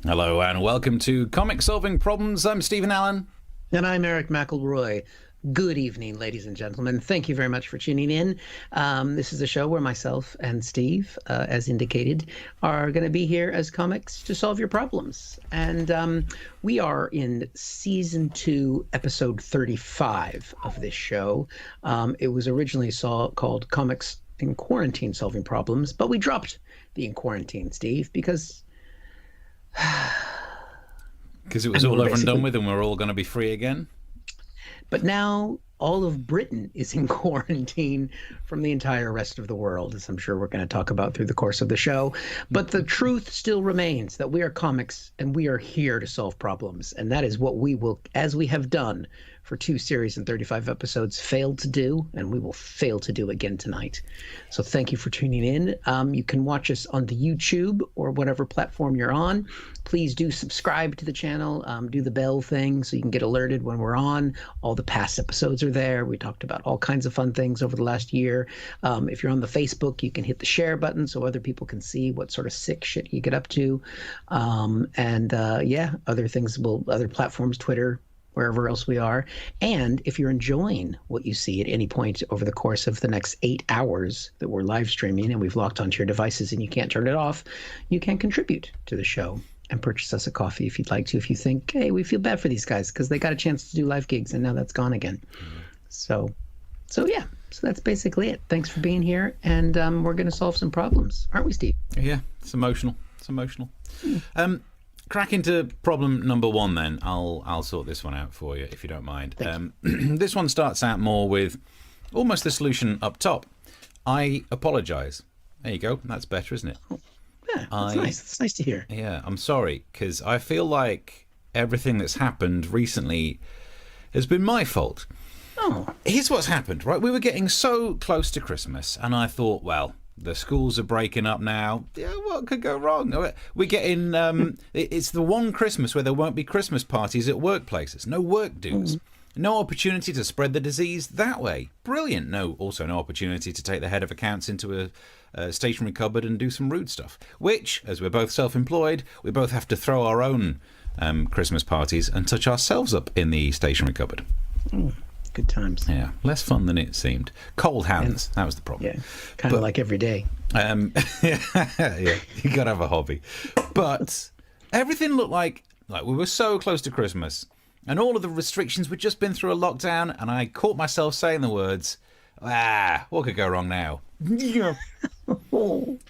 Hello and welcome to Comic Solving Problems. I'm Stephen Allen. And I'm Eric McElroy. Good evening, ladies and gentlemen. Thank you very much for tuning in. This is a show where myself and Steve, as indicated, are going to be here as comics to solve your problems. And we are in season 2, episode 35 of this show. It was originally called Comics in Quarantine Solving Problems, but we dropped the in quarantine, Steve, because it was all over and done with and we're all going to be free again. But now all of Britain is in quarantine from the entire rest of the world, as I'm sure we're going to talk about through the course of the show. But the truth still remains that we are comics and we are here to solve problems. And that is what we will, as we have done for 2 series and 35 episodes, failed to do, and we will fail to do again tonight. So thank you for tuning in. You can watch us on the YouTube or whatever platform you're on. Please do subscribe to the channel, do the bell thing so you can get alerted when we're on. All the past episodes are there. We talked about all kinds of fun things over the last year. If you're on the Facebook, you can hit the share button so other people can see what sort of sick shit you get up to. Other things other platforms, Twitter, wherever else we are. And if you're enjoying what you see at any point over the course of the next 8 hours that we're live streaming and we've locked onto your devices and you can't turn it off, you can contribute to the show and purchase us a coffee if you'd like to, if you think, hey, we feel bad for these guys because they got a chance to do live gigs and now that's gone again. So that's basically it. Thanks for being here, and we're going to solve some problems, aren't we, Steve? Yeah, it's emotional. Crack into problem number 1 then. I'll sort this one out for you if you don't mind. This one starts out more with almost the solution up top. I apologise. There you go. That's better, isn't it? Oh, yeah, that's nice. That's nice to hear. Yeah, I'm sorry, because I feel like everything that's happened recently has been my fault. Oh. Here's what's happened, right? We were getting so close to Christmas, and I thought, well, the schools are breaking up now. Yeah, what could go wrong? We're getting it's the one Christmas where there won't be Christmas parties at workplaces. No work dues. No opportunity to spread the disease that way. Brilliant. Also no opportunity to take the head of accounts into a stationery cupboard and do some rude stuff. Which, as we're both self-employed, we both have to throw our own Christmas parties and touch ourselves up in the stationery cupboard. Good times. Yeah, less fun than it seemed. Cold hands, that was the problem. Yeah, kind of like every day. Yeah, you got to have a hobby. But everything looked like we were so close to Christmas, and all of the restrictions, we'd just been through a lockdown, and I caught myself saying the words, what could go wrong now?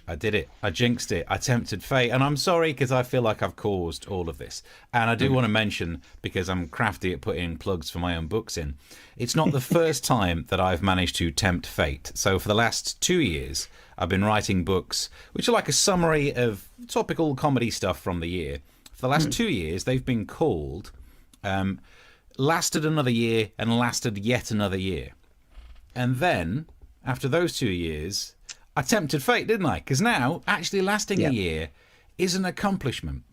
I did it. I jinxed it. I tempted fate. And I'm sorry because I feel like I've caused all of this. And I do want to mention, because I'm crafty at putting plugs for my own books in, it's not the first time that I've managed to tempt fate. So for the last 2 years, I've been writing books which are like a summary of topical comedy stuff from the year. For the last 2 years, they've been called Lasted Another Year and Lasted Yet Another Year. And then, after those 2 years, I tempted fate, didn't I? Because now, actually lasting a year is an accomplishment.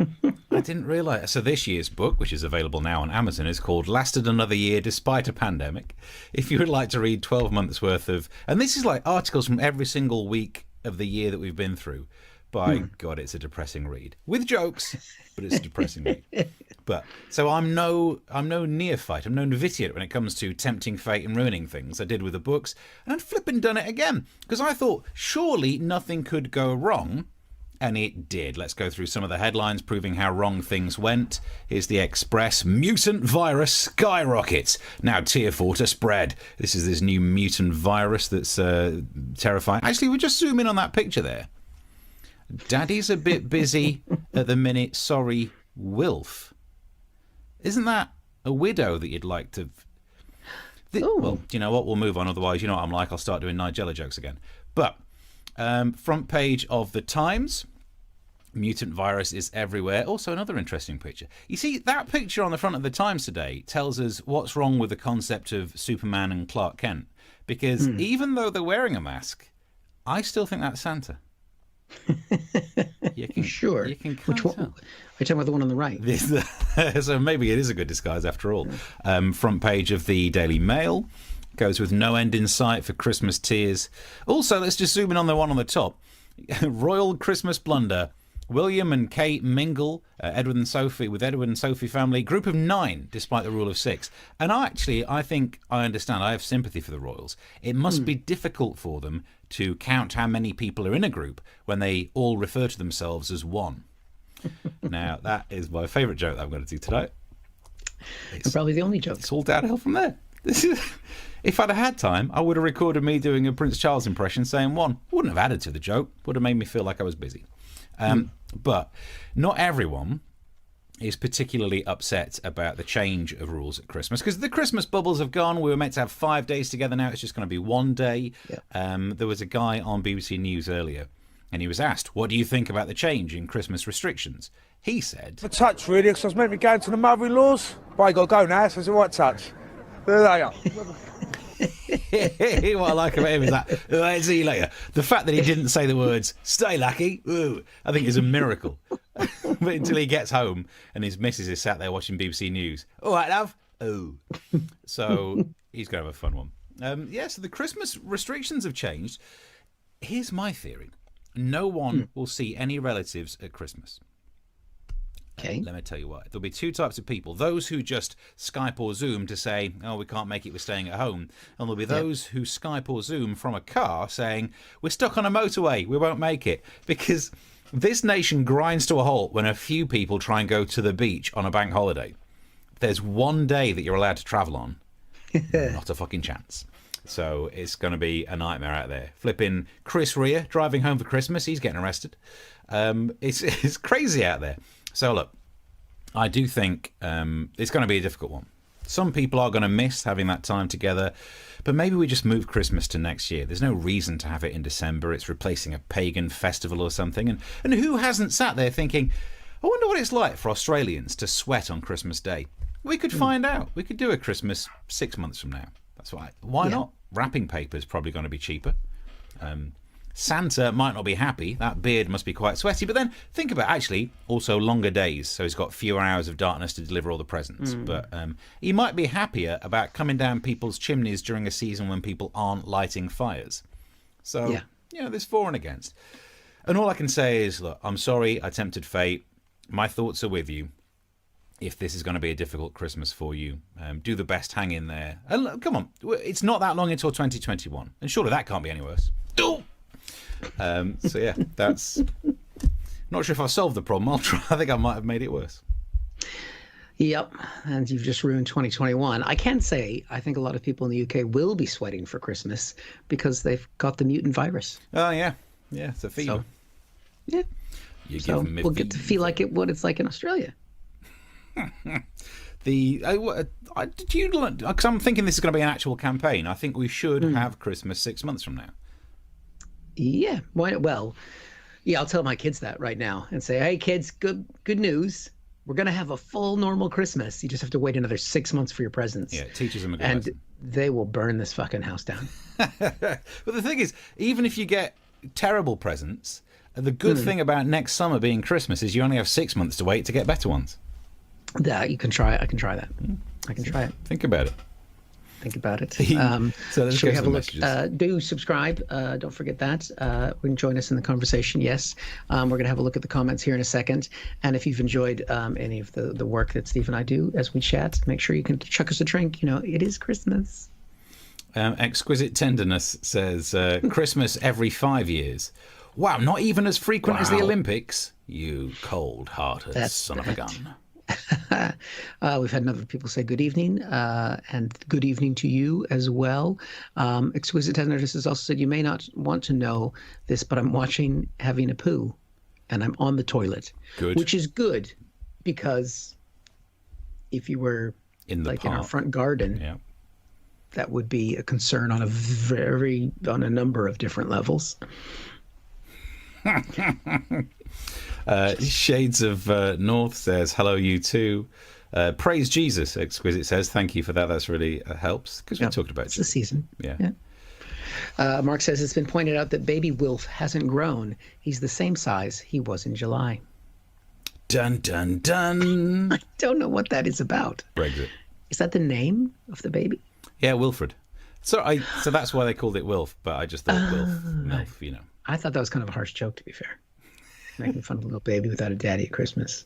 I didn't realise. So this year's book, which is available now on Amazon, is called Lasted Another Year Despite a Pandemic. If you would like to read 12 months worth of... And this is like articles from every single week of the year that we've been through. By God, it's a depressing read. With jokes, but it's a depressing read. But so I'm no neophyte. I'm no novitiate when it comes to tempting fate and ruining things. I did with the books, and I'd flipping done it again because I thought surely nothing could go wrong, and it did. Let's go through some of the headlines proving how wrong things went. Here's the Express: mutant virus skyrockets. Now tier 4 to spread. This is this new mutant virus that's terrifying. Actually, we'll just zoom in on that picture there. Daddy's a bit busy at the minute. Sorry, Wilf. Isn't that a widow that you'd like to... Well, do you know what? We'll move on. Otherwise, you know what I'm like. I'll start doing Nigella jokes again. But front page of the Times. Mutant virus is everywhere. Also, another interesting picture. You see, that picture on the front of the Times today tells us what's wrong with the concept of Superman and Clark Kent. Because even though they're wearing a mask, I still think that's Santa. Sure. You can Which one? Are you talking about the one on the right? So maybe it is a good disguise after all. Front page of the Daily Mail goes with no end in sight for Christmas tears. Also, let's just zoom in on the one on the top. Royal Christmas blunder. William and Kate mingle Edward and Sophie family. Group of 9, despite the rule of 6. And I think I understand. I have sympathy for the royals. It must be difficult for them to count how many people are in a group when they all refer to themselves as one. Now, that is my favourite joke that I'm going to do tonight. And probably the only joke. It's all downhill from there. If I'd have had time, I would have recorded me doing a Prince Charles impression saying one. Wouldn't have added to the joke. Would have made me feel like I was busy. But not everyone is particularly upset about the change of rules at Christmas, because the Christmas bubbles have gone. We were meant to have 5 days together. Now it's just going to be 1 day. Yeah. There was a guy on BBC News earlier, and he was asked, what do you think about the change in Christmas restrictions? He said, a touch, really, because I was meant to be going to the mother-in-law's. But I got to go now, so it's a right touch. There they are. What I like about him is that, see you later. The fact that he didn't say the words, stay lucky, I think is a miracle. But until he gets home and his missus is sat there watching BBC News. All right, love. Oh. So he's going to have a fun one. So the Christmas restrictions have changed. Here's my theory. No one will see any relatives at Christmas. Okay. Let me tell you why. There'll be 2 types of people. Those who just Skype or Zoom to say, oh, we can't make it, we're staying at home. And there'll be those who Skype or Zoom from a car saying, we're stuck on a motorway, we won't make it. Because this nation grinds to a halt when a few people try and go to the beach on a bank holiday. There's 1 day that you're allowed to travel on. Not a fucking chance. So it's going to be a nightmare out there. Flipping Chris Rea driving home for Christmas, he's getting arrested. It's crazy out there. So look, I do think it's going to be a difficult one. Some people are going to miss having that time together, but maybe we just move Christmas to next year. There's no reason to have it in December. It's replacing a pagan festival or something. And who hasn't sat there thinking, I wonder what it's like for Australians to sweat on Christmas Day? We could find out. We could do a Christmas 6 months from now. That's right. Why not? Wrapping paper is probably going to be cheaper. Santa might not be happy. That beard must be quite sweaty. But then think about actually also longer days. So he's got fewer hours of darkness to deliver all the presents. But he might be happier about coming down people's chimneys during a season when people aren't lighting fires. So, there's for and against. And all I can say is, look, I'm sorry I tempted fate. My thoughts are with you. If this is going to be a difficult Christmas for you, do the best, hang in there. And look, come on, it's not that long until 2021. And surely that can't be any worse. That's not sure if I've solved the problem. I'll try. I think I might have made it worse. Yep, and you've just ruined 2021. I can say I think a lot of people in the UK will be sweating for Christmas because they've got the mutant virus. Oh yeah, it's a fever. So, we'll get to feel like what it's like in Australia. Because I'm thinking this is going to be an actual campaign. I think we should have Christmas 6 months from now. Yeah. Well, I'll tell my kids that right now and say, hey, kids, good news. We're going to have a full normal Christmas. You just have to wait another 6 months for your presents. Yeah, it teaches them a good And lesson. they will burn this fucking house down. But the thing is, even if you get terrible presents, the good thing about next summer being Christmas is you only have 6 months to wait to get better ones. Yeah, you can try it. I can try that. I can try it. Think about it. Think about it. So let's should we have a look? messages. Do subscribe. Don't forget that. We can join us in the conversation. Yes. We're going to have a look at the comments here in a second. And if you've enjoyed any of the work that Steve and I do as we chat, make sure you can chuck us a drink. It is Christmas. Exquisite Tenderness says, Christmas every 5 years. Wow, not even as frequent as the Olympics. You cold-hearted son of a gun. We've had other people say good evening, and good evening to you as well. Exquisite Tenderness has also said, you may not want to know this, but I'm watching Having a Poo, and I'm on the toilet. Good. Which is good, because if you were in our front garden, that would be a concern on a number of different levels. Shades of North says, hello, you too. Praise Jesus, Exquisite says. Thank you for that. That's really helps, because we talked about it's the season. Yeah. Mark says it's been pointed out that baby Wilf hasn't grown. He's the same size he was in July. Dun, dun, dun. I don't know what that is about. Brexit. Is that the name of the baby? Yeah, Wilfred. So that's why they called it Wilf, but I just thought Wilf, Milf, I thought that was kind of a harsh joke, to be fair. making fun of a little baby without a daddy at Christmas.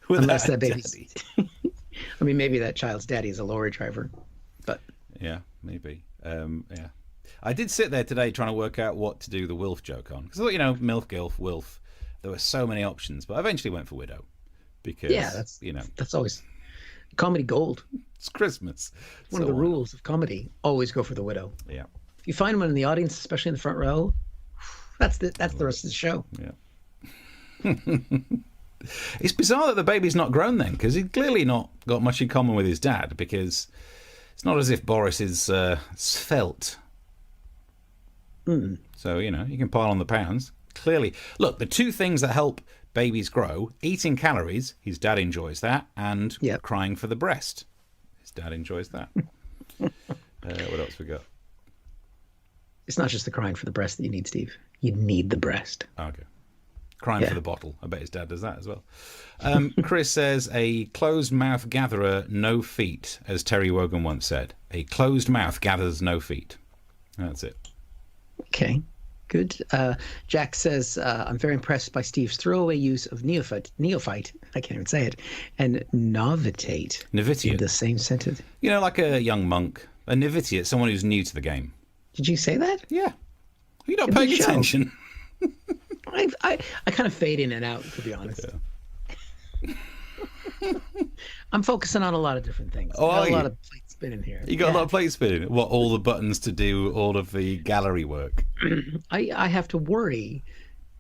Unless that baby's... I mean, maybe that child's daddy is a lorry driver, but... Yeah, maybe. Yeah. I did sit there today trying to work out what to do the Wilf joke on. Because I thought, MILF, GILF, Wilf, there were so many options. But I eventually went for Widow. Because, that's always comedy gold. It's Christmas. One of the rules of comedy, always go for the widow. Yeah. If you find one in the audience, especially in the front row, that's the rest of the show. Yeah. It's bizarre that the baby's not grown then, because he's clearly not got much in common with his dad, because it's not as if Boris is svelte. So, you can pile on the pounds. Clearly. Look, the two things that help babies grow, eating calories, his dad enjoys that, and crying for the breast. His dad enjoys that. What else we got? It's not just the crying for the breast that you need, Steve. You need the breast. Okay. Crying for the bottle. I bet his dad does that as well. Chris says, a closed mouth gatherer, no feet, as Terry Wogan once said. A closed mouth gathers no feet. That's it. Okay. Good. Jack says, I'm very impressed by Steve's throwaway use of neophyte, I can't even say it, and novitiate in the same sentence. Like a young monk. A novitiate, someone who's new to the game. Did you say that? Yeah. You're not paying attention. I kind of fade in and out, to be honest. Yeah. I'm focusing on a lot of different things. Oh, a lot of plate spinning here. You got a lot of plate spinning? What, all the buttons to do all of the gallery work? I have to worry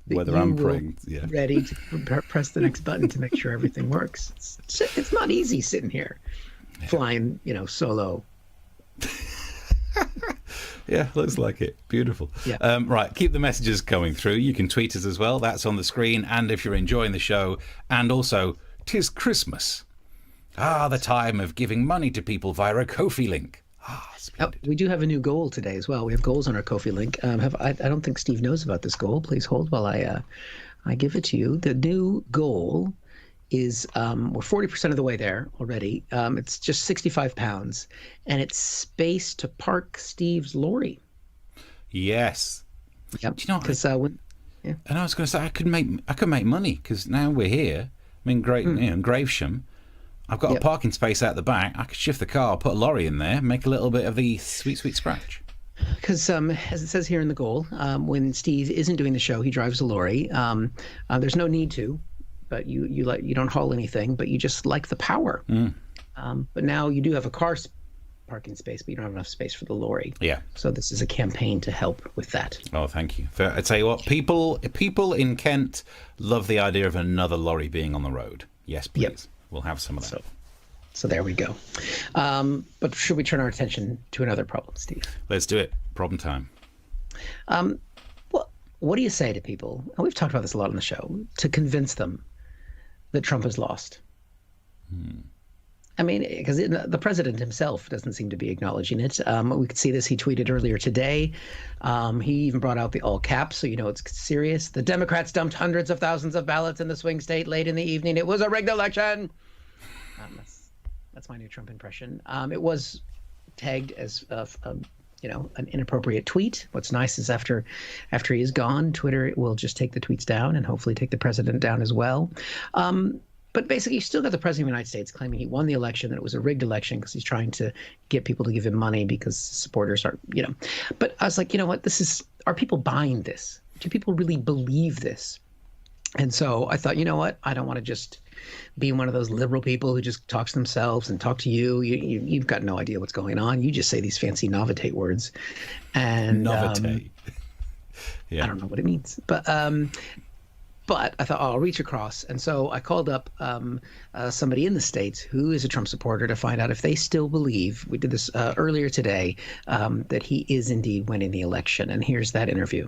whether I'm ready to press the next button to make sure everything works. It's not easy sitting here flying, solo. Yeah, looks like it. Beautiful. Yeah. Right, keep the messages coming through. You can tweet us as well. That's on the screen. And if you're enjoying the show, and also, 'tis Christmas. The time of giving money to people via a Ko-fi link. Splendid. We do have a new goal today as well. We have goals on our Ko-fi link. I don't think Steve knows about this goal. Please hold while I give it to you. The new goal is we're 40% of the way there already. It's just £65, and it's space to park Steve's lorry. Yes. Yep. Do you know? Because and I was going to say I could make money because now we're here. I'm in Gravesham. I've got a parking space out the back. I could shift the car, put a lorry in there, make a little bit of the sweet, sweet scratch. Because as it says here in the goal, when Steve isn't doing the show, he drives a lorry. There's no need to. But you don't haul anything, but you just like the power. But now you do have a car parking space, but you don't have enough space for the lorry. Yeah. So this is a campaign to help with that. Oh, thank you. I tell you what, people in Kent love the idea of another lorry being on the road. Yes, please. Yep. We'll have some of that. So there we go. But should we turn our attention to another problem, Steve? Let's do it. Problem time. What do you say to people, and we've talked about this a lot on the show, to convince them that Trump has lost? I mean, because the president himself doesn't seem to be acknowledging it. We could see this. He tweeted earlier today. He even brought out the all caps, so it's serious. The Democrats dumped hundreds of thousands of ballots in the swing state late in the evening. It was a rigged election. That's my new Trump impression. It was tagged as an inappropriate tweet. What's nice is after he is gone, Twitter will just take the tweets down and hopefully take the president down as well. But basically, you still got the president of the United States claiming he won the election, that it was a rigged election because he's trying to get people to give him money because supporters are, But I was like, what? Are people buying this? Do people really believe this? And so I thought, what? I don't want to just be one of those liberal people who just talks to themselves and talk to you. You've got no idea what's going on. You just say these fancy novitate words. And novitate. I don't know what it means. But I thought, I'll reach across. And so I called up somebody in the States who is a Trump supporter to find out if they still believe, we did this earlier today, that he is indeed winning the election. And here's that interview.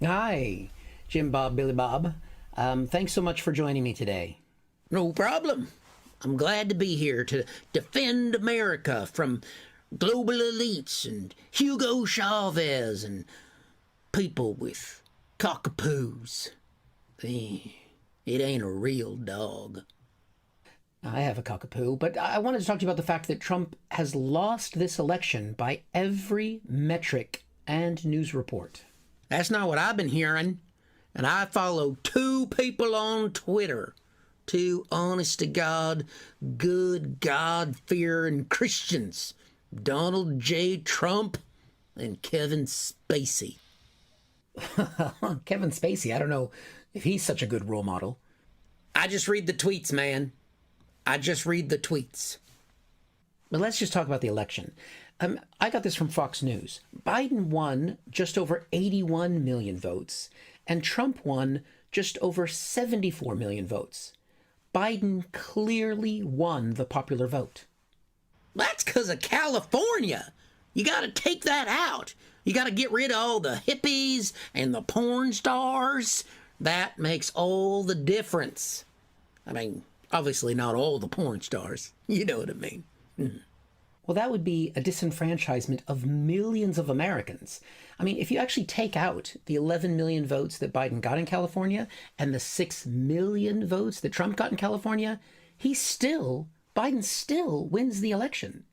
Hi, Jim Bob, Billy Bob. Thanks so much for joining me today. No problem. I'm glad to be here to defend America from global elites and Hugo Chavez and people with cockapoos. It ain't a real dog. I have a cockapoo, but I wanted to talk to you about the fact that Trump has lost this election by every metric and news report. That's not what I've been hearing. And I follow two people on Twitter. Two honest-to-God, good God-fearing Christians. Donald J. Trump and Kevin Spacey. Kevin Spacey, I don't know if he's such a good role model. I just read the tweets, man. I just read the tweets. But let's just talk about the election. I got this from Fox News. Biden won just over 81 million votes, and Trump won just over 74 million votes. Biden clearly won the popular vote. That's because of California. You got to take that out. You got to get rid of all the hippies and the porn stars. That makes all the difference. I mean, obviously not all the porn stars. You know what I mean. Well, that would be a disenfranchisement of millions of Americans. I mean, if you actually take out the 11 million votes that Biden got in California and the 6 million votes that Trump got in California, Biden still wins the election.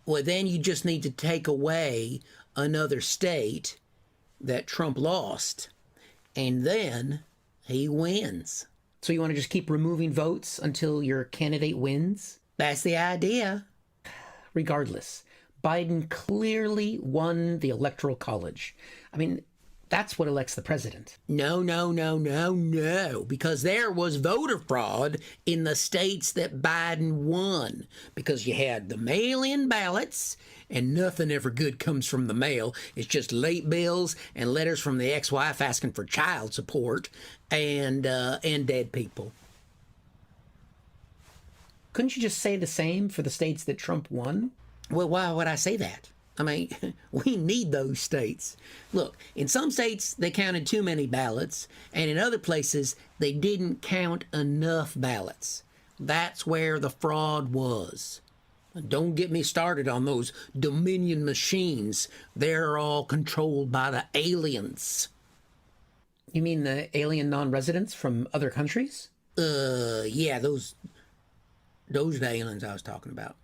Well, then you just need to take away another state that Trump lost, and then he wins. So you want to just keep removing votes until your candidate wins? That's the idea. Regardless, Biden clearly won the Electoral College. I mean, that's what elects the president. No, because there was voter fraud in the states that Biden won. Because you had the mail-in ballots, and nothing ever good comes from the mail. It's just late bills and letters from the ex-wife asking for child support and dead people. Couldn't you just say the same for the states that Trump won? Well, why would I say that? I mean, we need those states. Look, in some states, they counted too many ballots, and in other places, they didn't count enough ballots. That's where the fraud was. Don't get me started on those Dominion machines. They're all controlled by the aliens. You mean the alien non-residents from other countries? Yeah, those aliens I was talking about.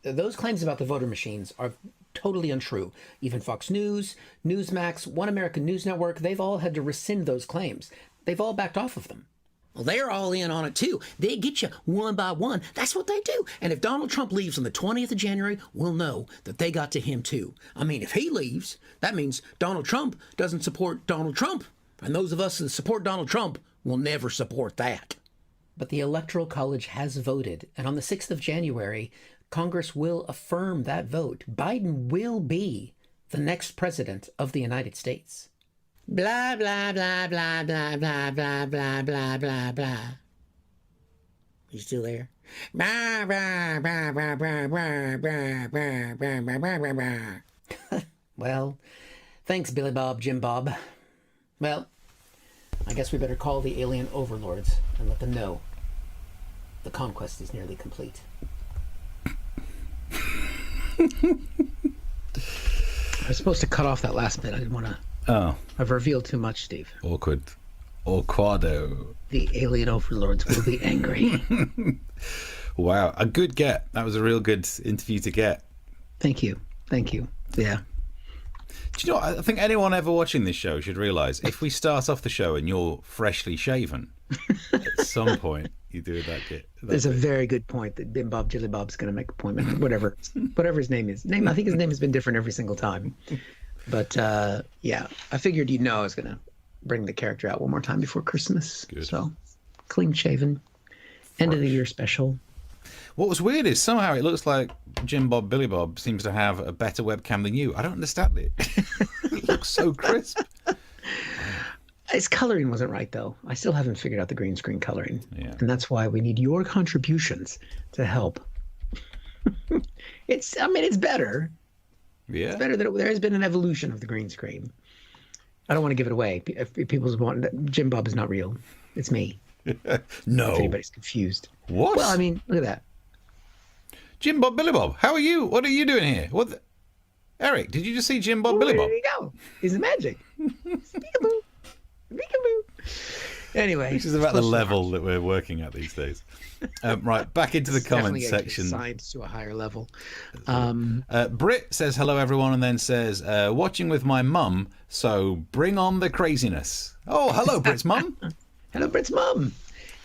Those claims about the voter machines are totally untrue. Even Fox News, Newsmax, One American News Network, they've all had to rescind those claims. They've all backed off of them. Well, they're all in on it, too. They get you one by one. That's what they do. And if Donald Trump leaves on the 20th of January, we'll know that they got to him, too. I mean, if he leaves, that means Donald Trump doesn't support Donald Trump. And those of us that support Donald Trump will never support that. But the Electoral College has voted, and on the 6th of January, Congress will affirm that vote. Biden will be the next president of the United States. Blah, blah, blah, blah, blah, blah, blah, blah, blah, blah, blah. You still there? Blah, blah, blah, blah, blah, blah, blah, blah, blah, blah, blah, blah. Well, thanks, Billy Bob, Jim Bob. Well, I guess we better call the alien overlords and let them know the conquest is nearly complete. I was supposed to cut off that last bit. I didn't want to. Oh. I've revealed too much, Steve. Awkward. Awkwado. The alien overlords will be angry. Wow. A good get. That was a real good interview to get. Thank you. Yeah. Do you know what? I think anyone ever watching this show should realise if we start off the show and you're freshly shaven, at some point you do that bit. There's a very good point that Bim Bob Jilly Bob's going to make a point. Whatever his name is. I think his name has been different every single time. But yeah, I figured you'd know I was going to bring the character out one more time before Christmas. Good. So clean shaven, end of the year special. What was weird is somehow it looks like Jim Bob Billy Bob seems to have a better webcam than you. I don't understand it. It looks so crisp. His coloring wasn't right, though. I still haven't figured out the green screen coloring. Yeah. And that's why we need your contributions to help. It's better. Yeah. It's better that there has been an evolution of the green screen. I don't want to give it away. If people want, Jim Bob is not real. It's me. No. If anybody's confused. What? Well, I mean, look at that. Jim Bob Billy Bob, how are you? What are you doing here? Eric, did you just see Jim Bob Billy Bob? There you go. He's the magic. Peekaboo. Peekaboo. Anyway, which is about the level that we're working at these days. Right, back into the comments section. Signed to a higher level. Britt says hello everyone, and then says watching with my mum, so bring on the craziness. Oh, hello Britt's mum. Hello Britt's mum.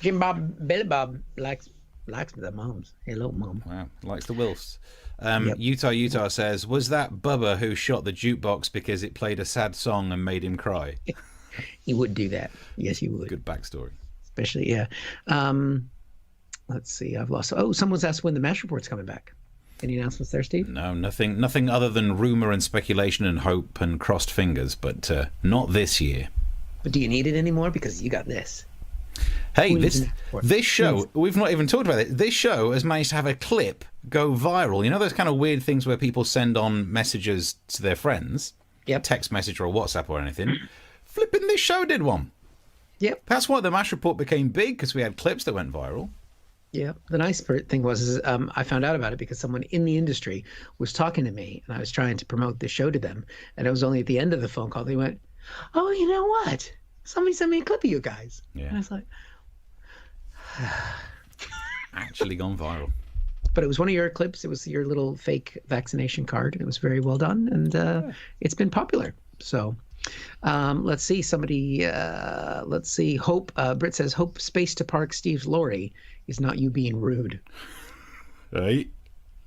Jim Bob Billy Bob likes the mums. Hello mum. Wow, likes the Wilfs. Utah says, was that Bubba who shot the jukebox because it played a sad song and made him cry? He would do that. Yes, he would. Good backstory. Especially, yeah. Let's see. I've lost. Oh, someone's asked when the MASH report's coming back. Any announcements there, Steve? No, nothing other than rumor and speculation and hope and crossed fingers, but not this year. But do you need it anymore? Because you got this. Hey, this show, we've not even talked about it. This show has managed to have a clip go viral. You know those kind of weird things where people send on messages to their friends? Yep. Text message or WhatsApp or anything. Flipping this show did one. Yep. That's why the MASH report became big, because we had clips that went viral. Yeah. The nice thing was I found out about it because someone in the industry was talking to me, and I was trying to promote the show to them. And it was only at the end of the phone call they went, "Oh, you know what? Somebody sent me a clip of you guys." Yeah. And I was like, actually gone viral. But it was one of your clips. It was your little fake vaccination card. It was very well done, and it's been popular. So let's see. Let's see. Hope. Britt says, "Hope space to park Steve's lorry is not you being rude." Right.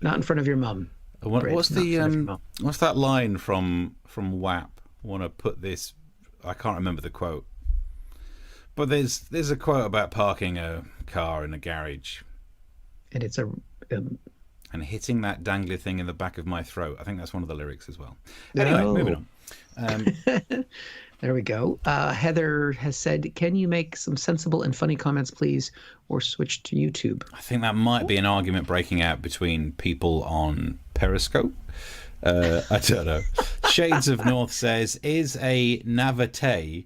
Not in front of your mum. What's that line from WAP? I want to put this. I can't remember the quote. But there's a quote about parking a car in a garage. And it's and hitting that dangly thing in the back of my throat. I think that's one of the lyrics as well. Anyway, moving on. There we go. Heather has said, "Can you make some sensible and funny comments, please, or switch to YouTube?" I think that might be an argument breaking out between people on Periscope. I don't know. Shades of North says, "Is a navete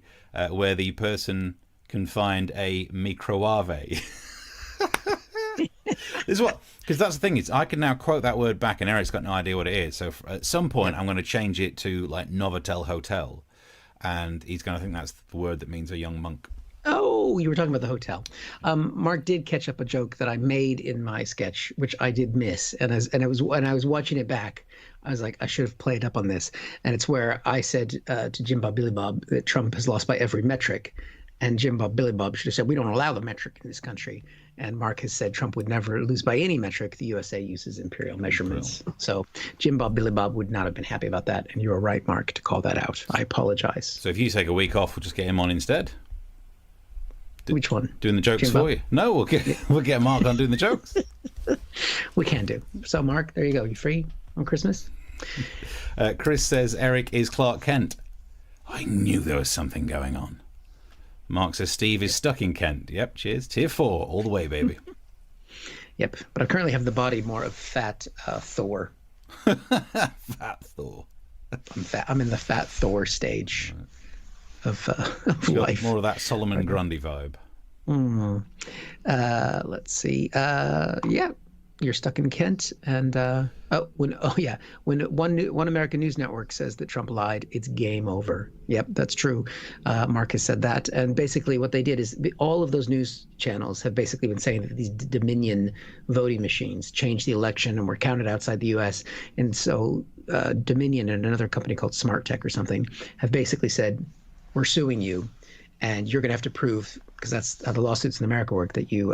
where the person can find a microwave?" This is what, because that's the thing, is I can now quote that word back and Eric's got no idea what it is. So at some point I'm going to change it to like Novotel Hotel, and he's going to think that's the word that means a young monk. Oh, you were talking about the hotel. Mark did catch up a joke that I made in my sketch, which I did miss, and I was watching it back, I was like, I should have played up on this. And it's where I said to Jim Bob Billy Bob that Trump has lost by every metric, and Jim Bob Billy Bob should have said, "We don't allow the metric in this country." And Mark has said Trump would never lose by any metric. The USA uses imperial measurements. So Jim Bob Billy Bob would not have been happy about that. And you were right, Mark, to call that out. I apologize. So if you take a week off, we'll just get him on instead. Which one? Doing the jokes for you? No, we'll get Mark on doing the jokes. We can do. So Mark, there you go. You free on Christmas? Chris says Eric is Clark Kent. I knew there was something going on. Mark says Steve is stuck in Kent. Yep, cheers. Tier 4, all the way, baby. Yep, but I currently have the body more of fat Thor. Fat Thor. I'm in the fat Thor stage of life. More of that Solomon Grundy vibe. Let's see. Yeah, you're stuck in Kent, and when one American news network says that Trump lied, it's game over. Yep, that's true. Mark has said that, and basically what they did is all of those news channels have basically been saying that these Dominion voting machines changed the election and were counted outside the U.S. And so Dominion and another company called Smart Tech or something have basically said, "We're suing you, and you're going to have to prove," because that's how the lawsuits in America work, that you've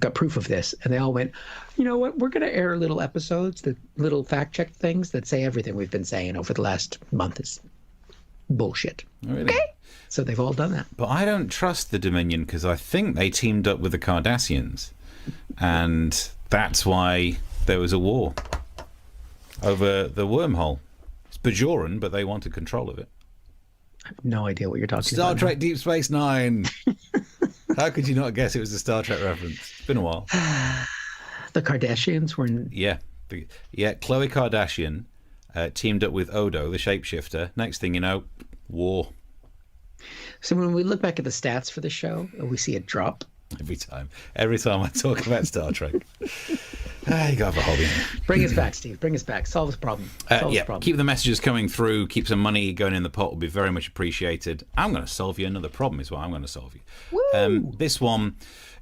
got proof of this. And they all went, "You know what? We're going to air little episodes, the little fact check things that say everything we've been saying over the last month is bullshit." Really? Okay. So they've all done that. But I don't trust the Dominion because I think they teamed up with the Kardashians, and that's why there was a war over the wormhole. It's Bajoran, but they wanted control of it. I have no idea what you're talking Star about. Trek Deep Space Nine. How could you not guess it was a Star Trek reference? It's been a while. The Kardashians were in... Yeah. Khloe Kardashian teamed up with Odo, the shapeshifter. Next thing you know, war. So when we look back at the stats for the show, we see it drop. Every time I talk about Star Trek. You got a hobby. Bring us back, Steve. Bring us back. Solve this problem. Solve this problem. Keep the messages coming through. Keep some money going in the pot will be very much appreciated. I'm going to solve you another problem is what I'm going to solve you. This one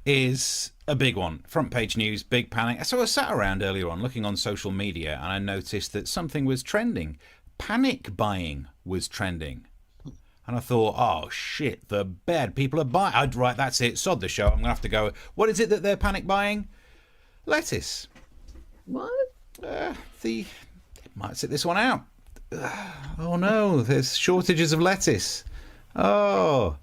is a big one. Front page news, big panic. So I sat around earlier on looking on social media and I noticed that something was trending. Panic buying was trending. And I thought, oh, shit, the bad people are buying. Right, that's it. Sod the show. I'm going to have to go. What is it that they're panic buying? Lettuce. What? Might sit this one out. Oh, no, there's shortages of lettuce. Oh,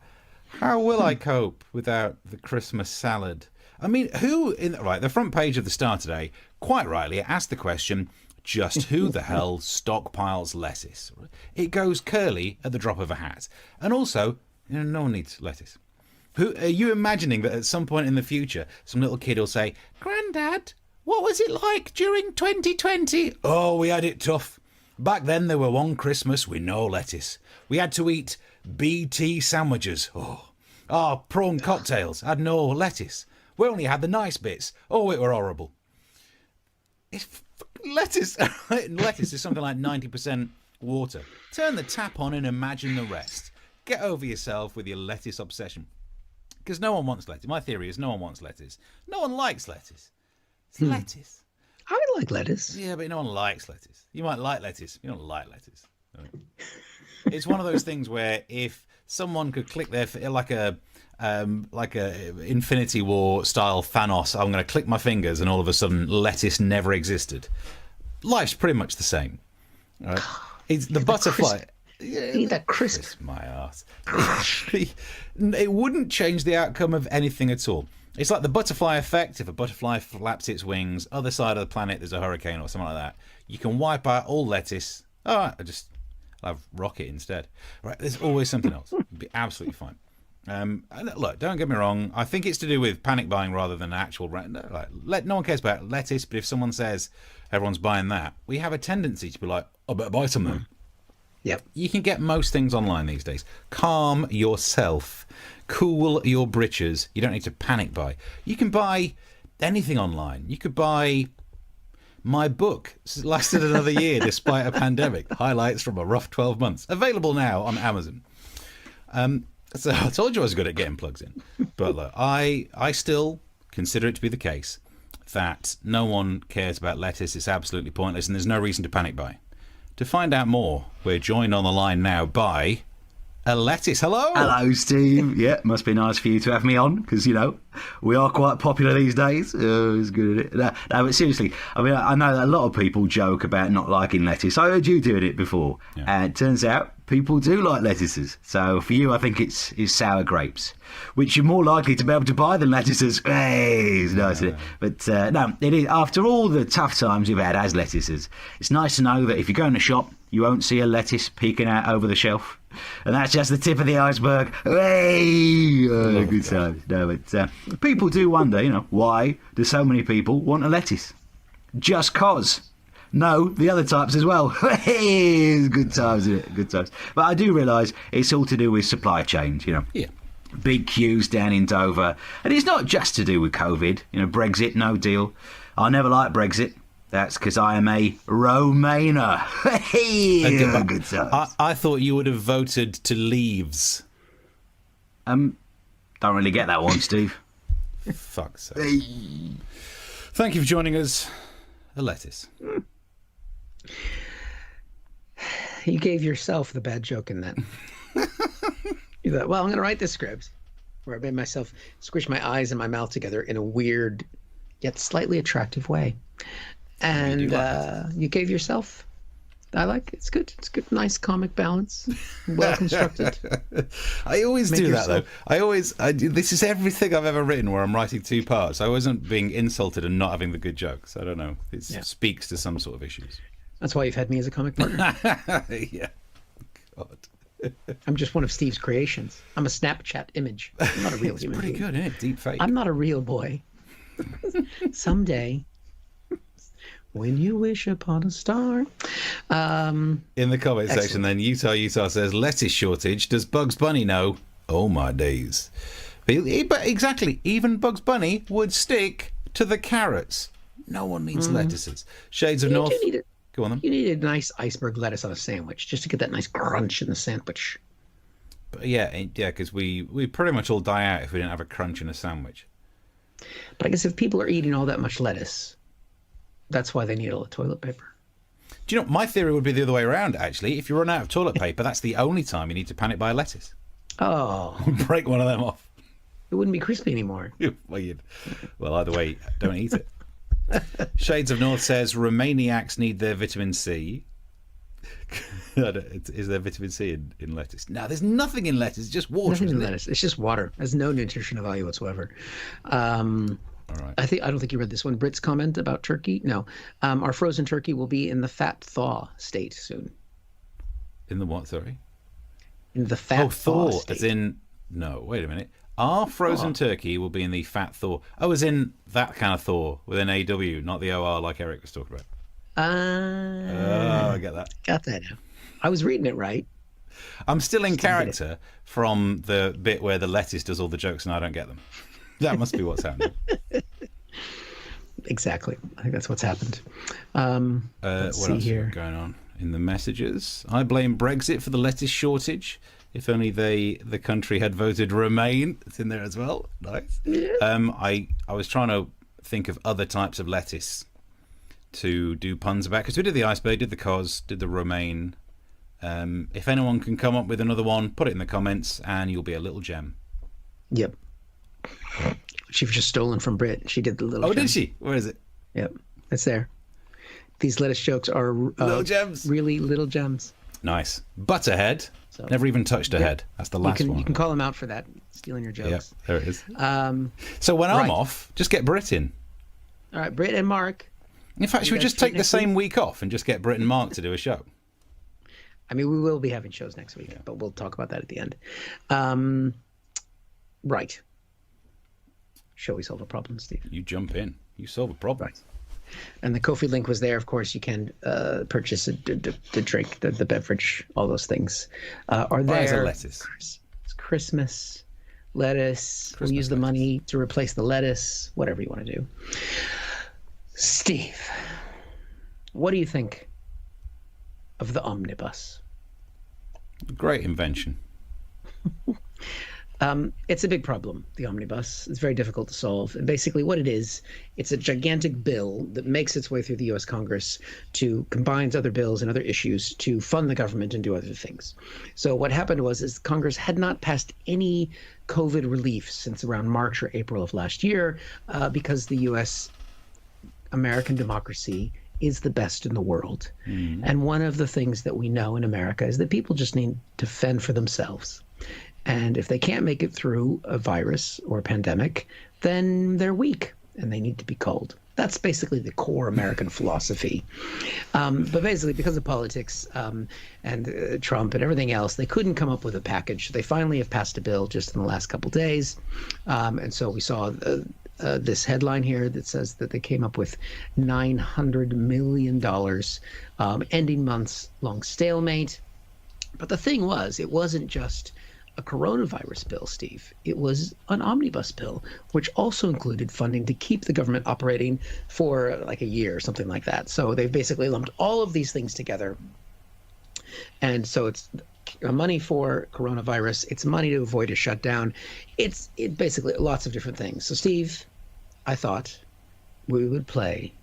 how will I cope without the Christmas salad? I mean, the front page of the Star today, quite rightly, asked the question, just who the hell stockpiles lettuce? It goes curly at the drop of a hat. And also, no one needs lettuce. Who are you imagining that at some point in the future, some little kid will say, Grandad, what was it like during 2020? Oh, we had it tough. Back then there were one Christmas with no lettuce. We had to eat BT sandwiches. Oh, prawn cocktails had no lettuce. We only had the nice bits. Oh, it were horrible. Lettuce is something like 90% water. Turn the tap on and imagine the rest. Get over yourself with your lettuce obsession. Because no one wants lettuce. My theory is no one wants lettuce. No one likes lettuce. It's lettuce. I like lettuce. Yeah, but no one likes lettuce. You might like lettuce. You don't like lettuce. It's one of those things where if someone could click their like a Infinity War style Thanos, I'm going to click my fingers and all of a sudden lettuce never existed. Life's pretty much the same. Right? It's the butterfly. Need that crisp. My ass. It wouldn't change the outcome of anything at all. It's like the butterfly effect. If a butterfly flaps its wings, other side of the planet, there's a hurricane or something like that. You can wipe out all lettuce. I'll have rocket instead. Right? There's always something else. It'd be absolutely fine. Look, don't get me wrong. I think it's to do with panic buying rather than actual. No one cares about lettuce, but if someone says everyone's buying that, we have a tendency to be like, I better buy some then. Yep. You can get most things online these days. Calm yourself. Cool your britches. You don't need to panic buy. You can buy anything online. You could buy my book. It's lasted another year despite a pandemic. Highlights from a rough 12 months. Available now on Amazon. So I told you I was good at getting plugs in. But look, I still consider it to be the case that no one cares about lettuce. It's absolutely pointless and there's no reason to panic buy. To find out more, we're joined on the line now by a lettuce. Hello. Hello, Steve. Yeah, must be nice for you to have me on because, we are quite popular these days. It's good at it. No, but seriously, I mean, I know that a lot of people joke about not liking lettuce. I heard you doing it before. Yeah. And it turns out people do like lettuces. So for you, I think it's sour grapes, which you're more likely to be able to buy than lettuces. Hey, it's nice, isn't it? But no, it is. After all the tough times you've had as lettuces, it's nice to know that if you go in the shop, you won't see a lettuce peeking out over the shelf. And that's just the tip of the iceberg. Hey! Good times. No, but people do wonder, why do so many people want a lettuce? Just 'cause. No, the other types as well. Hey! Good times, isn't it? Good times. But I do realise it's all to do with supply chains, Yeah. Big queues down in Dover. And it's not just to do with COVID. Brexit, no deal. I never liked Brexit. That's because I am a Romainer. Hey, good times. I thought you would have voted to leaves. Don't really get that one, Steve. Fuck's sake. Hey. Thank you for joining us. A lettuce. You gave yourself the bad joke in that. You thought, well, I'm going to write this script where I made myself squish my eyes and my mouth together in a weird yet slightly attractive way. And you gave yourself, I like it. It's good. It's good. Nice comic balance. Well constructed. I always do that, though. This is everything I've ever written where I'm writing two parts. I wasn't being insulted and not having the good jokes. I don't know. It speaks to some sort of issues. That's why you've had me as a comic partner. Yeah. God. I'm just one of Steve's creations. I'm a Snapchat image. I'm not a real human pretty being. Good, isn't it? Deep fake. I'm not a real boy. Someday, when you wish upon a star. In the comment section, then Utah says lettuce shortage. Does Bugs Bunny know? Oh my days! But exactly, even Bugs Bunny would stick to the carrots. No one needs lettuces. Shades of You North. do need it. Go on then. You need a nice iceberg lettuce on a sandwich just to get that nice crunch in the sandwich. But yeah, because we pretty much all die out if we didn't have a crunch in a sandwich. But I guess if people are eating all that much lettuce, that's why they need all the toilet paper. Do you know, my theory would be the other way around, actually. If you run out of toilet paper, that's the only time you need to panic buy lettuce. Oh, Break one of them off. it wouldn't be crispy anymore. Well, either way, don't eat it. Shades of North says Romaniacs need their vitamin C. Is there vitamin C in lettuce? No, there's nothing in lettuce. It's just water. Nothing in isn't it? lettuce. It's just water. It has no nutritional value whatsoever. All right. I don't think you read this one. Brit's comment about turkey. No, our frozen turkey will be in the fat thaw state soon. In the what? Sorry. In the fat thaw thaw, state. as in. No, wait a minute. Our frozen turkey will be in the fat thaw. Oh, as in that kind of thaw with an AW, not the OR like Eric was talking about. Oh, I get that. Got that now. I was reading it right. I'm still in character from the bit where the lettuce does all the jokes and I don't get them. That must be what's happening. Exactly. I think that's what's happened. What else is going on in the messages? I blame Brexit for the lettuce shortage. If only the country had voted Remain. It's in there as well. Nice. Yeah. I was trying to think of other types of lettuce to do puns about, because we did the iceberg, did the cos, did the Remain. If anyone can come up with another one, put it in the comments and you'll be a little gem. Yep. She's just stolen from Brit. She did the little. Oh, gem. did she? Where is it? Yep, it's there. These lettuce jokes are Little gems. Really little gems. Nice. Butterhead. So, Never even touched a head. That's the last one. You can call him out for that, stealing your Yeah, jokes. there it is. Um, So when I'm right. off, just get Brit in. all right, Brit and Mark. In fact, should we guys just free take the next same week off and just get Brit and Mark to do a show? I mean, we will be having shows next week, but we'll talk about that at the end. Right. Shall we solve a problem, Steve? You jump in. You solve a problem. Right. And the Ko-fi link was there. Of course, you can purchase the drink, the beverage, all those things are Buy us a there. lettuce. It's Christmas, lettuce. We'll Christmas use the lettuce. money to replace the lettuce, whatever you want to do. Steve, what do you think of the omnibus? Great invention. It's a big problem, the omnibus. It's very difficult to solve. And basically what it is, it's a gigantic bill that makes its way through the U.S. Congress to combines other bills and other issues to fund the government and do other things. So what happened is Congress had not passed any COVID relief since around March or April of last year because the U.S. American democracy is the best in the world. And one of the things that we know in America is that people just need to fend for themselves. And if they can't make it through a virus or a pandemic, then they're weak and they need to be culled. That's basically the core American philosophy. But basically, because of politics and Trump and everything else, they couldn't come up with a package. They finally have passed a bill just in the last couple of days. And so we saw this headline here that says that they came up with $900 million, ending months-long stalemate. But the thing was, it wasn't just a coronavirus bill, Steve. It was an omnibus bill, which also included funding to keep the government operating for like a year or something like that. So they've basically lumped all of these things together. And so it's money for coronavirus. It's money to avoid a shutdown. It's basically lots of different things. So, Steve, I thought we would play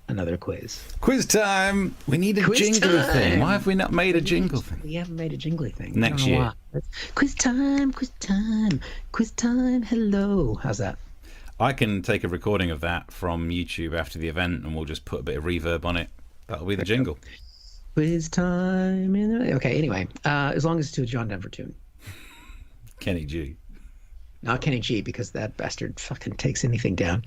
another quiz. Quiz time. We need a Quiz jingle time. thing. Why have we not made a jingle thing? We haven't made a jingly thing. Next I don't know year. why. Quiz time, quiz time, quiz time. Hello. How's that? I can take a recording of that from YouTube after the event and we'll just put a bit of reverb on it. That'll be the jingle. Quiz time. Okay, anyway, as long as it's to a John Denver tune. Kenny G. Not Kenny G, because that bastard fucking takes anything down.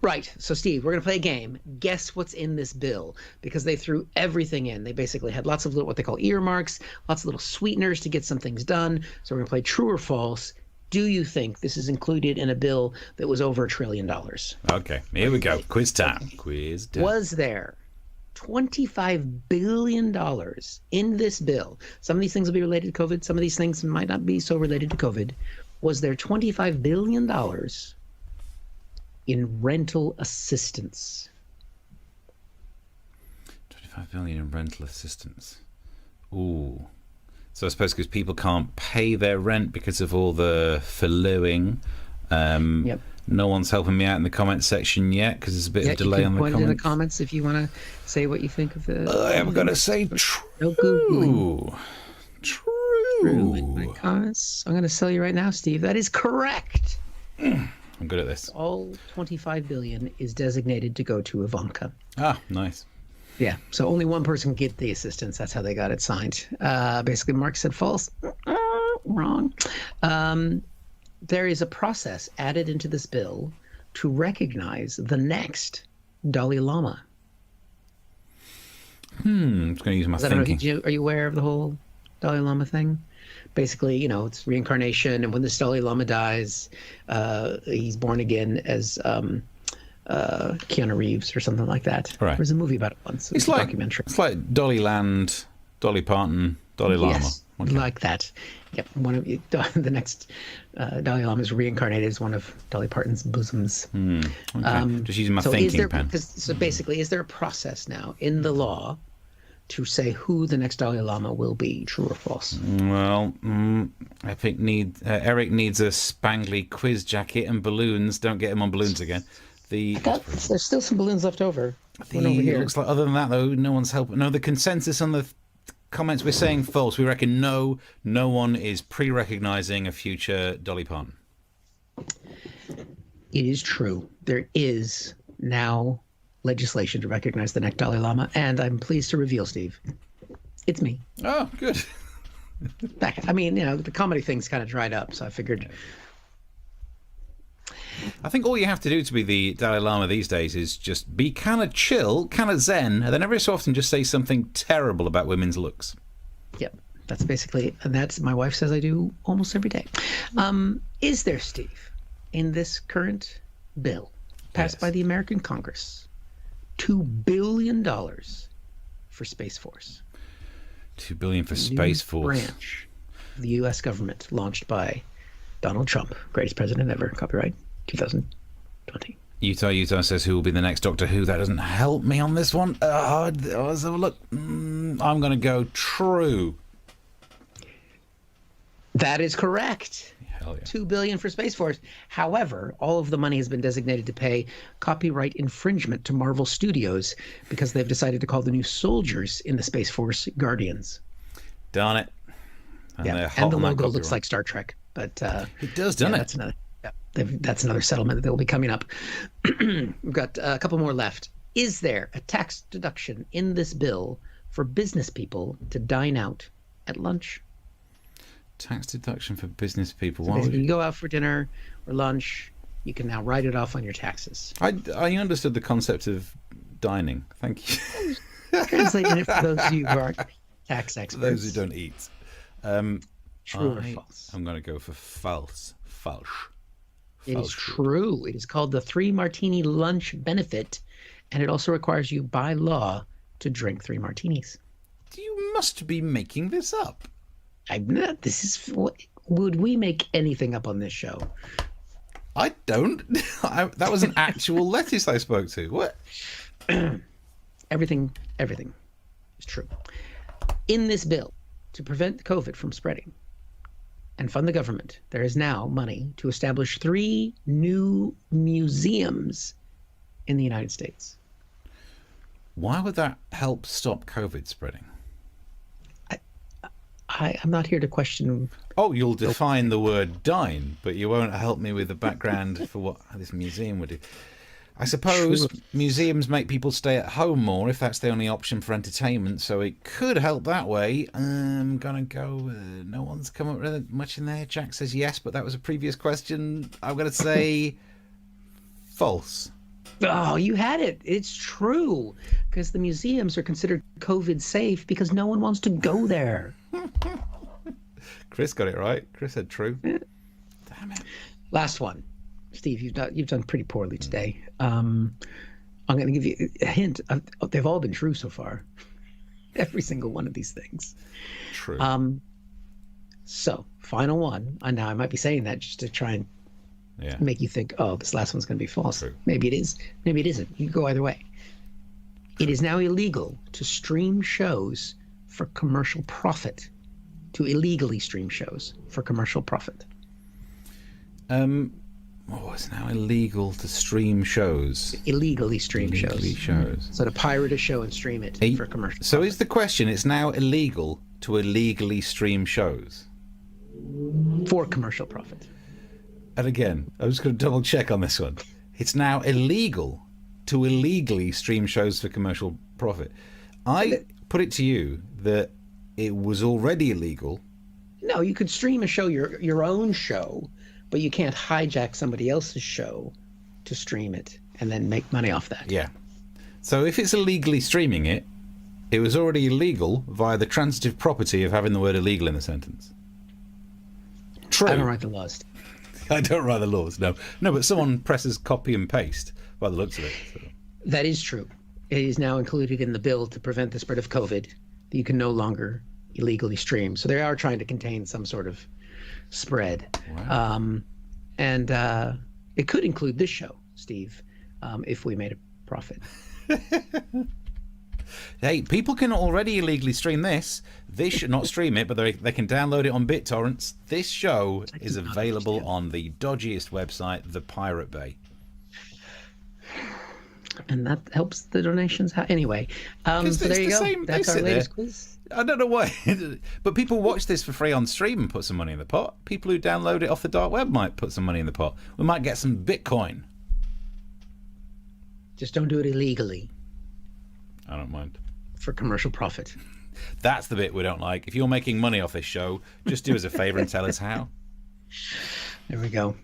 Right. So, Steve, we're going to play a game. Guess what's in this bill? Because they threw everything in. They basically had lots of little, what they call earmarks, lots of little sweeteners to get some things done. So we're going to play true or false. Do you think this is included in a bill that was over $1 trillion? Okay, here we go. Quiz time. Quiz time. Was there $25 billion in this bill? Some of these things will be related to COVID. Some of these things might not be so related to COVID. Was there $25 billion in rental assistance? 25 billion in rental assistance. Ooh. So I suppose because people can't pay their rent because of all the furloughing. Yep. No one's helping me out in the comment section yet because there's a bit of delay on the comments. Point in the comments if you want to say what you think of the. I am going to say true. No Googling. True. In my comments. I'm going to sell you right now, Steve. That is correct. I'm good at this. All 25 billion is designated to go to Ivanka. Ah, nice. Yeah, so only one person can get the assistance. That's how they got it signed. Basically, Mark said false. Wrong. There is a process added into this bill to recognize the next Dalai Lama. I'm just going to use my thinking. Are you aware of the whole Dalai Lama thing? Basically, you know, it's reincarnation, and when this Dalai Lama dies, he's born again as Keanu Reeves or something like that. Right. There's a movie about it once. It's a like documentary. It's like Dolly Land, Dolly Parton, Dalai Lama. Yes, like that. Yep. One of the next Dalai Lama is reincarnated as one of Dolly Parton's bosoms. Okay. Just using my thinking pen. So basically, is there a process now in the law to say who the next Dalai Lama will be, true or false? Well, I think Eric needs a spangly quiz jacket and balloons. Don't get him on balloons again. There's still some balloons left over. One over here. It looks like, other than that, though, no one's helping. No, the consensus on the comments, we're saying false. We reckon no one is pre-recognizing a future Dolly Parton. It is true. There is now legislation to recognize the next Dalai Lama, and I'm pleased to reveal, Steve, it's me. Oh, good. I mean, you know, the comedy thing's kind of dried up, so I figured. I think all you have to do to be the Dalai Lama these days is just be kind of chill, kind of zen, and then every so often just say something terrible about women's looks. Yep, that's basically, and that's my wife says I do almost every day. Is there, Steve, in this current bill passed by the American Congress, $2 billion for Space Force? $2 billion for Space Force. Branch of the U.S. government launched by Donald Trump, greatest president ever. Copyright 2020. Utah says who will be the next Doctor Who. That doesn't help me on this one. Let's have a look. I'm going to go true. That is correct. Hell yeah. $2 billion for Space Force. However, all of the money has been designated to pay copyright infringement to Marvel Studios because they've decided to call the new soldiers in the Space Force Guardians. Darn it. And the logo looks like Star Trek. But it does, doesn't it? That's another. That's another settlement that will be coming up. We've got a couple more left. Is there a tax deduction in this bill for business people to dine out at lunch? Tax deduction for business people. So you go out for dinner or lunch, you can now write it off on your taxes. I understood the concept of dining. Thank you. Translating it for those of you who aren't tax experts. Those who don't eat. True or false? I'm going to go for false. False. It is true. It is called the 3 Martini Lunch Benefit, and it also requires you by law to drink 3 martinis. You must be making this up. I'm not. This is what would we make anything up on this show? I don't. That was an actual lettuce I spoke to. What? Everything is true. In this bill, to prevent COVID from spreading and fund the government, there is now money to establish 3 new museums in the United States. Why would that help stop COVID spreading? I'm not here to question. Oh, you'll define the word dine, but you won't help me with the background for what this museum would do. I suppose museums make people stay at home more if that's the only option for entertainment, so it could help that way. I'm going to go... no one's come up with much in there. Jack says yes, but that was a previous question. I'm going to say false. Oh, you had it. It's true. Because the museums are considered COVID safe because no one wants to go there. Chris got it right. Chris said true. Damn it. Last one. Steve, you've done pretty poorly today. I'm going to give you a hint. They've all been true so far. Every single one of these things. True. So, final one. Now, I might be saying that just to try and make you think, oh, this last one's going to be false. True. Maybe it is. Maybe it isn't. You can go either way. It is now illegal to stream shows for commercial profit. To illegally stream shows for commercial profit. It's now illegal to stream shows. Illegally stream shows. So to pirate a show and stream it for commercial So profit. is the question, it's now illegal to illegally stream shows? For commercial profit. And again, I'm just going to double check on this one. It's now illegal to illegally stream shows for commercial profit. I put it to you that it was already illegal. No, you could stream a show, your own show, but you can't hijack somebody else's show to stream it and then make money off that. Yeah. So if it's illegally streaming it, it was already illegal via the transitive property of having the word illegal in the sentence. True. I don't write the laws. I don't write the laws, no. No, but someone presses copy and paste by the looks of it. So. That is true. It is now included in the bill to prevent the spread of COVID that you can no longer illegally stream. So they are trying to contain some sort of spread. Wow. And it could include this show, Steve, if we made a profit. Hey, people can already illegally stream this. This should not stream it, but they can download it on BitTorrents. This show is available on the dodgiest website, the Pirate Bay. And that helps the donations. Anyway, so there you go. That's our latest quiz. I don't know why, but people watch this for free on stream and put some money in the pot. People who download it off the dark web might put some money in the pot. We might get some Bitcoin. Just don't do it illegally. I don't mind. For commercial profit. That's the bit we don't like. If you're making money off this show, just do us a favor and tell us how. There we go.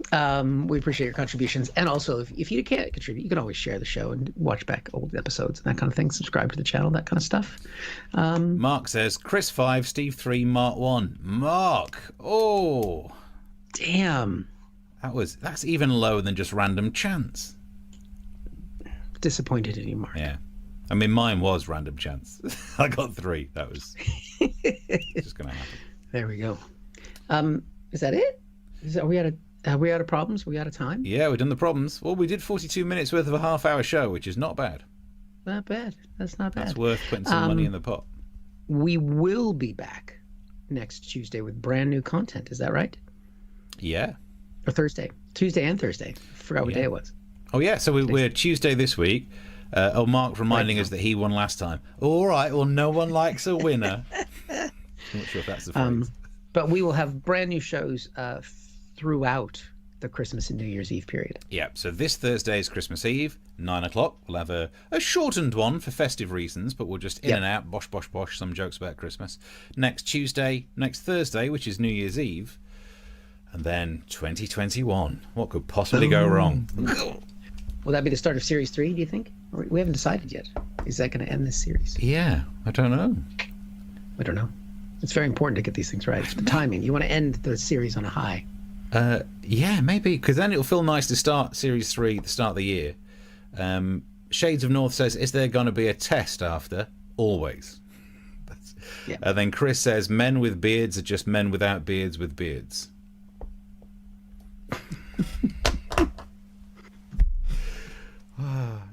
We appreciate your contributions. And also, if you can't contribute, you can always share the show and watch back old episodes and that kind of thing. Subscribe to the channel, that kind of stuff. Mark says, Chris 5, Steve 3, Mark 1. Mark! Oh! Damn. That's even lower than just random chance. Disappointed in you, Mark. Yeah. I mean, mine was random chance. I got 3. That was just going to happen. There we go. Is that it? Are we out of problems? Are we out of time? Yeah, we've done the problems. Well, we did 42 minutes worth of a half-hour show, which is not bad. Not bad. That's not bad. That's worth putting some money in the pot. We will be back next Tuesday with brand new content. Is that right? Yeah. Or Thursday. Tuesday and Thursday. Forgot what day it was. Oh, yeah. So we're Tuesday this week. Mark reminding us that he won last time. All right. Well, no one likes a winner. I'm not sure if that's the phrase. But we will have brand new shows throughout the Christmas and New Year's Eve period. Yeah, so this Thursday is Christmas Eve, 9 o'clock. We'll have a shortened one for festive reasons, but we'll just in and out, bosh, bosh, bosh, some jokes about Christmas. Next Thursday, which is New Year's Eve, and then 2021. What could possibly go wrong? Will that be the start of Series 3, do you think? We haven't decided yet. Is that going to end this series? Yeah, I don't know. I don't know. It's very important to get these things right. The timing. You want to end the series on a high. Yeah, maybe, because then it'll feel nice to start Series 3 at the start of the year. Shades of North says, is there going to be a test after? Always. Yeah. And then Chris says, men with beards are just men without beards with beards.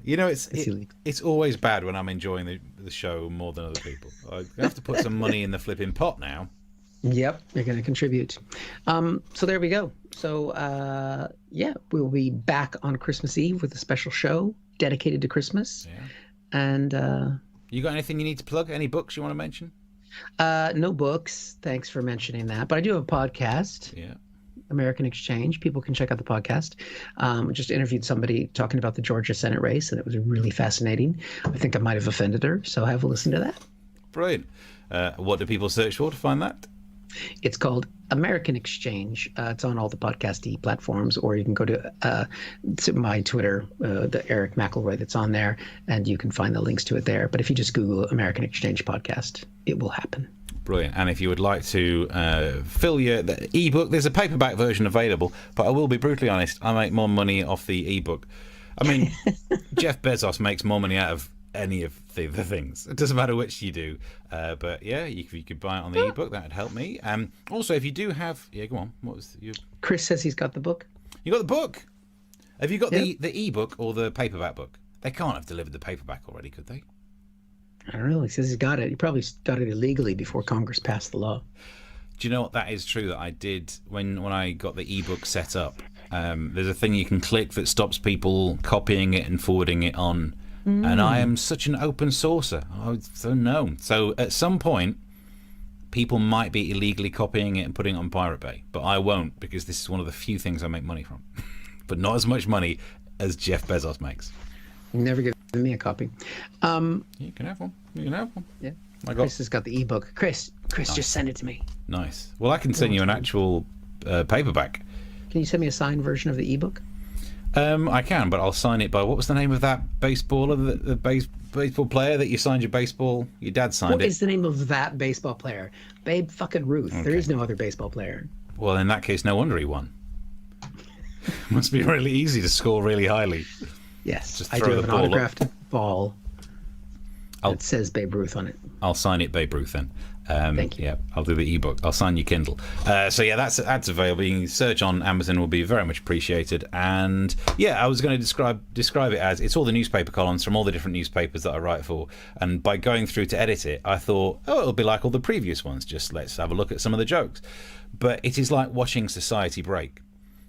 You know, it's always bad when I'm enjoying the show more than other people. I have to put some money in the flipping pot now. Yep, you're going to contribute. So there we go. So, we'll be back on Christmas Eve with a special show dedicated to Christmas. Yeah. And you got anything you need to plug? Any books you want to mention? No books. Thanks for mentioning that. But I do have a podcast. Yeah. American Exchange. People can check out the podcast. Just interviewed somebody talking about the Georgia Senate race, and it was really fascinating. I think I might have offended her, so have a listen to that. Brilliant. What do people search for to find that? It's called American Exchange. It's on all the podcasty platforms, or you can go to my Twitter, the Erich McElroy that's on there, and you can find the links to it there. But if you just Google American Exchange podcast, it will happen. Brilliant. And if you would like to fill the ebook, there's a paperback version available, but I will be brutally honest, I make more money off the ebook. I mean, Jeff Bezos makes more money out of any of the things. It doesn't matter which you do. But yeah, if you could buy it on the ebook, that would help me. Also, if you do have... Yeah, go on. What was your... Chris says he's got the book. You got the book? Have you got the ebook or the paperback book? They can't have delivered the paperback already, could they? I don't know. He says he's got it. He probably got it illegally before Congress passed the law. Do you know what? That is true that I did when I got the ebook set up. There's a thing you can click that stops people copying it and forwarding it on. And I am such an open sourcer. So no. So at some point, people might be illegally copying it and putting it on Pirate Bay, but I won't, because this is one of the few things I make money from. But not as much money as Jeff Bezos makes. Never give me a copy. You can have one. You can have one. Yeah. Chris has got the ebook. Chris, just send it to me. Nice. Well, I can send you an actual paperback. Can you send me a signed version of the ebook? I can, but I'll sign it by, what was the name of that baseballer, the baseball player that you signed your baseball? Your dad signed it. What is the name of that baseball player? Babe fucking Ruth. Okay. There is no other baseball player. Well, in that case, no wonder he won. Must be really easy to score really highly. Yes, just I do have an autographed ball that says Babe Ruth on it. I'll sign it Babe Ruth then. Thank you. Yeah, I'll do the ebook. I'll sign your Kindle. So yeah, that's available. You can search on Amazon, will be very much appreciated. And yeah, I was going to describe it as, it's all the newspaper columns from all the different newspapers that I write for. And by going through to edit it, I thought, oh, it'll be like all the previous ones. Just let's have a look at some of the jokes. But it is like watching society break.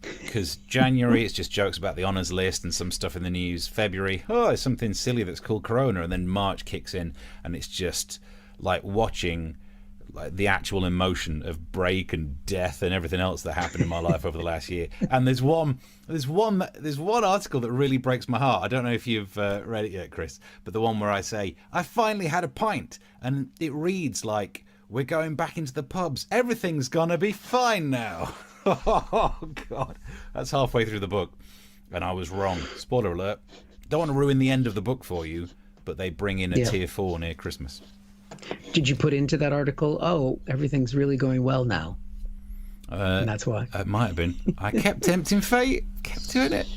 Because January, it's just jokes about the honours list and some stuff in the news. February, oh, it's something silly that's called Corona. And then March kicks in, and it's just like watching the actual emotion of break and death and everything else that happened in my life over the last year. And there's one article that really breaks my heart. I don't know if you've read it yet, Chris, but the one where I say, I finally had a pint, and it reads like, we're going back into the pubs. Everything's gonna be fine now. Oh, God. That's halfway through the book, and I was wrong. Spoiler alert. Don't want to ruin the end of the book for you, but they bring in a tier 4 near Christmas. Did you put into that article, oh, everything's really going well now? And that's why. It might have been. I kept tempting fate. Kept doing it.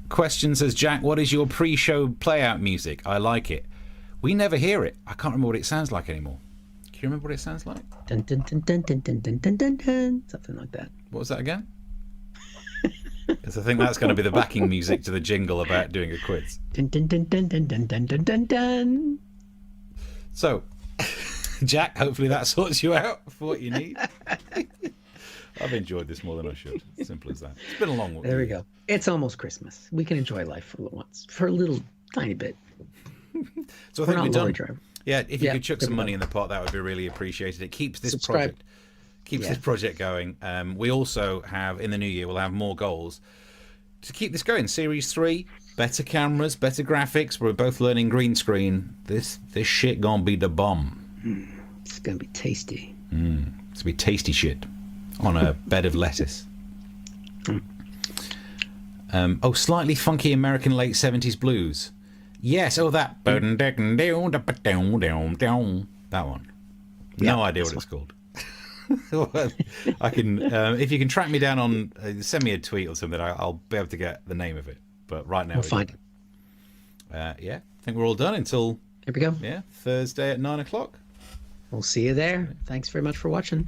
Question says, Jack, what is your pre-show play-out music? I like it. We never hear it. I can't remember what it sounds like anymore. Can you remember what it sounds like? Dun, dun, dun, dun, dun, dun, dun, dun, dun, dun. Something like that. What was that again? Because I think that's going to be the backing music to the jingle about doing a quiz. Dun, dun, dun, dun, dun, dun, dun, dun, dun, dun. So, Jack, hopefully that sorts you out for what you need. I've enjoyed this more than I should. Simple as that. It's been a long one. There we go. It's almost Christmas. We can enjoy life for a little once, for a little tiny bit. So I think we're done. Driver. Yeah, if you could chuck some money in the pot, that would be really appreciated. It keeps this project going. We also have, in the new year, we'll have more goals to keep this going. Series 3, better cameras, better graphics. We're both learning green screen. This shit gonna be the bomb. It's gonna be tasty. It's gonna be tasty shit on a bed of lettuce. Slightly funky American late 70s blues. Yes, that. That one. No idea what it's called. I can, if you can track me down on, send me a tweet or something, I'll be able to get the name of it. But right now, we'll find it. I think we're all done until. Here we go. Yeah, Thursday at 9:00. We'll see you there. Thanks very much for watching.